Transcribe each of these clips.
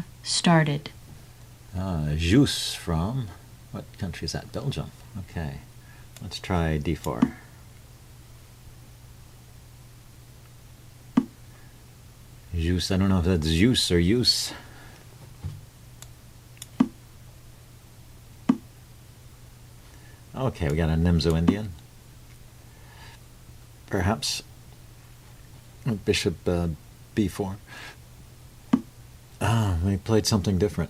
game started. Jus from, what country is that? Belgium. Okay, let's try d4. Jus, I don't know if that's jus or use. Okay, we got a Nimzo-Indian. Perhaps bishop b4. We played something different.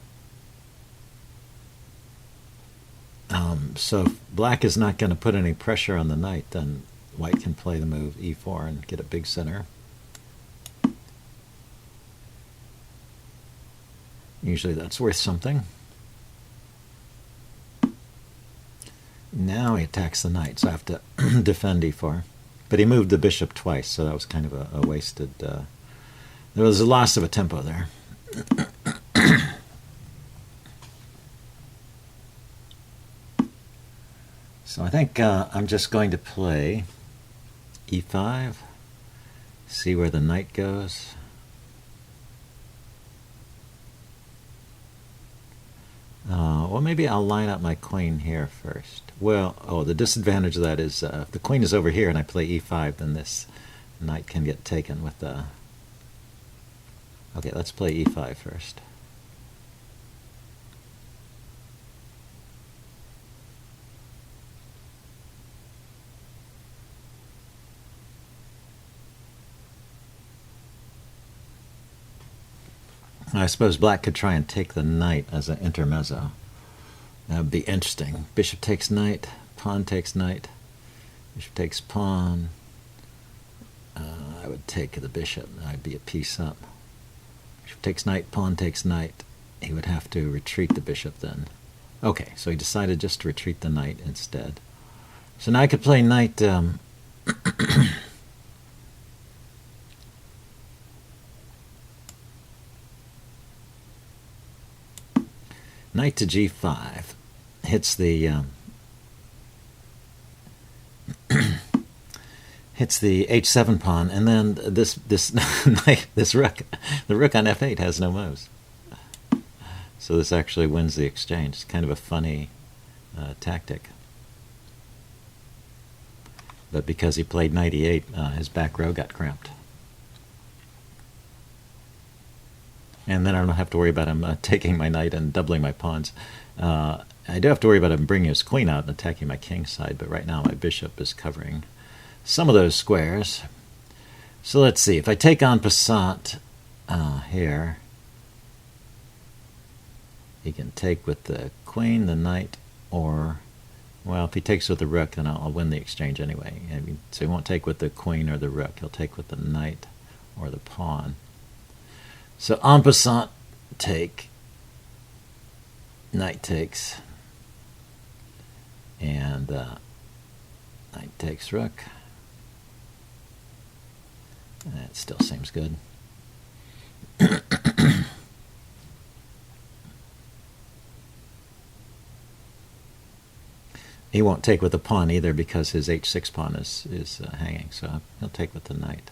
So if black is not going to put any pressure on the knight, then white can play the move e4 and get a big center. Usually that's worth something. Now he attacks the knight, so I have to defend e4. But he moved the bishop twice, so that was kind of a wasted... there was a loss of a tempo there. So I think I'm just going to play e5, see where the knight goes. Well, maybe I'll line up my queen here first. Well, the disadvantage of that is if the queen is over here and I play e5, then this knight can get taken with the... Okay, let's play e5 first. I suppose black could try and take the knight as an intermezzo. That would be interesting. Bishop takes knight, pawn takes knight, bishop takes pawn. I would take the bishop. I'd be a piece up. Bishop takes knight, pawn takes knight. He would have to retreat the bishop then. Okay, so he decided just to retreat the knight instead. So now I could play knight... Knight to g5 hits the hits the h7 pawn, and then this knight, this rook, the rook on f8 has no moves. So this actually wins the exchange. It's kind of a funny tactic. But because he played knight e8, his back row got cramped. And then I don't have to worry about him taking my knight and doubling my pawns. I do have to worry about him bringing his queen out and attacking my king side, but right now my bishop is covering some of those squares. So let's see. If I take en passant here, he can take with the queen, the knight, or... Well, if he takes with the rook, then I'll win the exchange anyway. I mean, so he won't take with the queen or the rook. He'll take with the knight or the pawn. So en passant, take, knight takes, and knight takes rook. That still seems good. He won't take with the pawn either because his h6 pawn is hanging, so he'll take with the knight,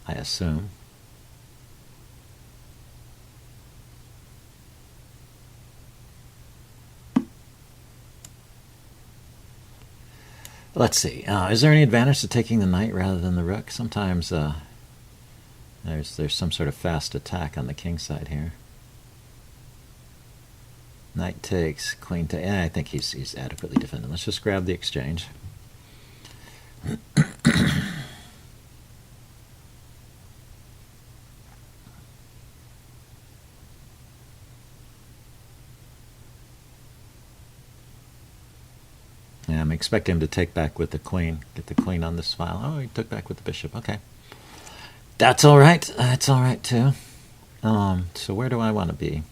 I assume. Let's see. Is there any advantage to taking the knight rather than the rook? Sometimes there's some sort of fast attack on the king side here. Knight takes, queen takes. I think he's adequately defended. Let's just grab the exchange. Yeah, I'm expecting him to take back with the queen. Get the queen on this file. Oh, he took back with the bishop. Okay. That's all right. That's all right, too. So where do I want to be?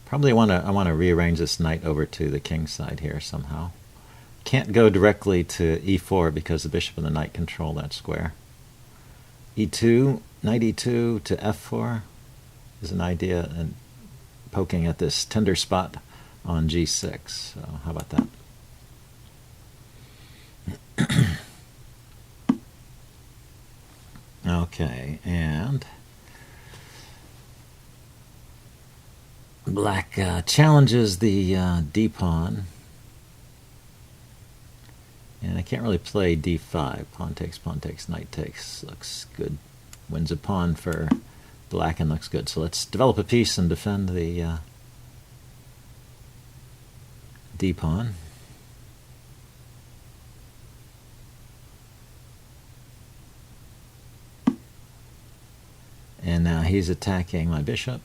Probably I want to rearrange this knight over to the king side here somehow. Can't go directly to e4 because the bishop and the knight control that square. e2, knight e2 to f4 is an idea, and poking at this tender spot on g6. So how about that? Okay, and Black challenges the d-pawn. And I can't really play d5. Pawn takes, knight takes. Looks good. Wins a pawn for black and looks good. So let's develop a piece and defend the d-pawn. And now he's attacking my bishop.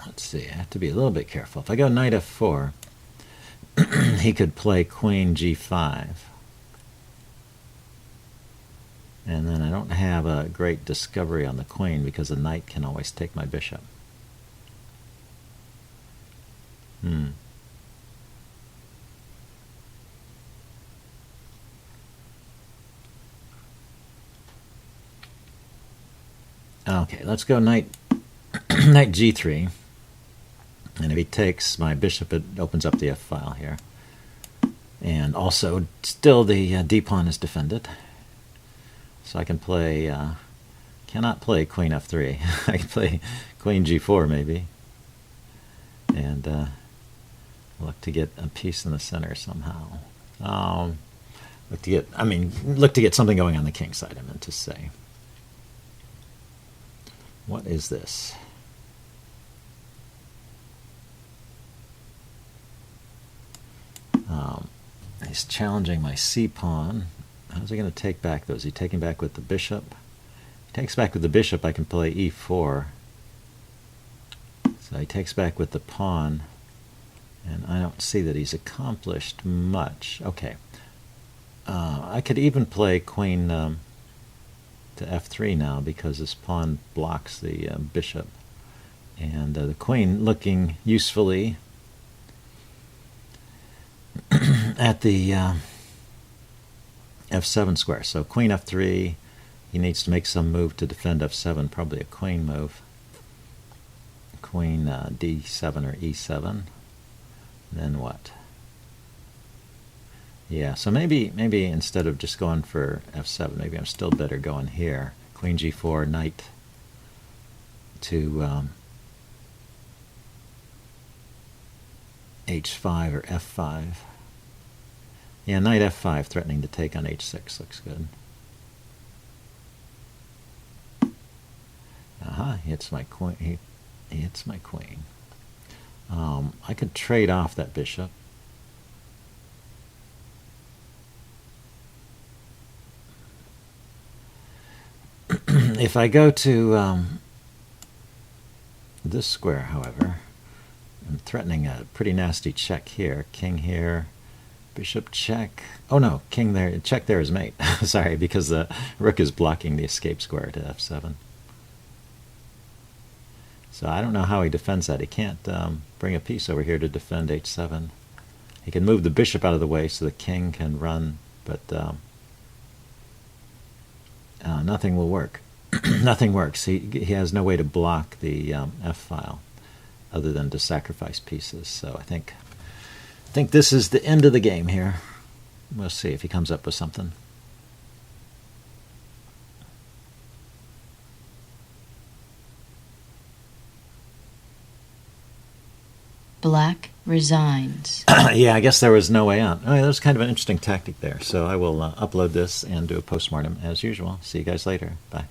Let's see, I have to be a little bit careful. If I go knight f4, he could play queen g5. And then I don't have a great discovery on the queen because the knight can always take my bishop. Okay, let's go knight g3. And if he takes my bishop, it opens up the f-file here. And also, still the d-pawn is defended. So I can play, cannot play queen f3. I can play queen g4 maybe. And look to get a piece in the center somehow. Look to get something going on the king side, I meant to say. What is this? He's challenging my c-pawn. How's he going to take back those? Is he taking back with the bishop? If he takes back with the bishop, I can play e4. So he takes back with the pawn. And I don't see that he's accomplished much. Okay. I could even play queen to f3 now because this pawn blocks the bishop. And the queen looking usefully at the f7 square. So queen f3, he needs to make some move to defend f7, probably a queen move. Queen d7 or e7. Then what? Yeah, so maybe instead of just going for f7, maybe I'm still better going here. Queen g4, knight to h5 or f5. Yeah, knight f5 threatening to take on h6 looks good. He hits my queen. He hits my queen. I could trade off that bishop. If I go to this square, however, I'm threatening a pretty nasty check here. King here, bishop check. Oh no, king there. Check there is mate. Sorry, because the rook is blocking the escape square to f7. So I don't know how he defends that. He can't bring a piece over here to defend h7. He can move the bishop out of the way so the king can run, but nothing will work. Nothing works. He has no way to block the f-file other than to sacrifice pieces. So I think this is the end of the game here. We'll see if he comes up with something. Black resigns. Yeah, I guess there was no way out. That was kind of an interesting tactic there. So I will upload this and do a postmortem as usual. See you guys later. Bye.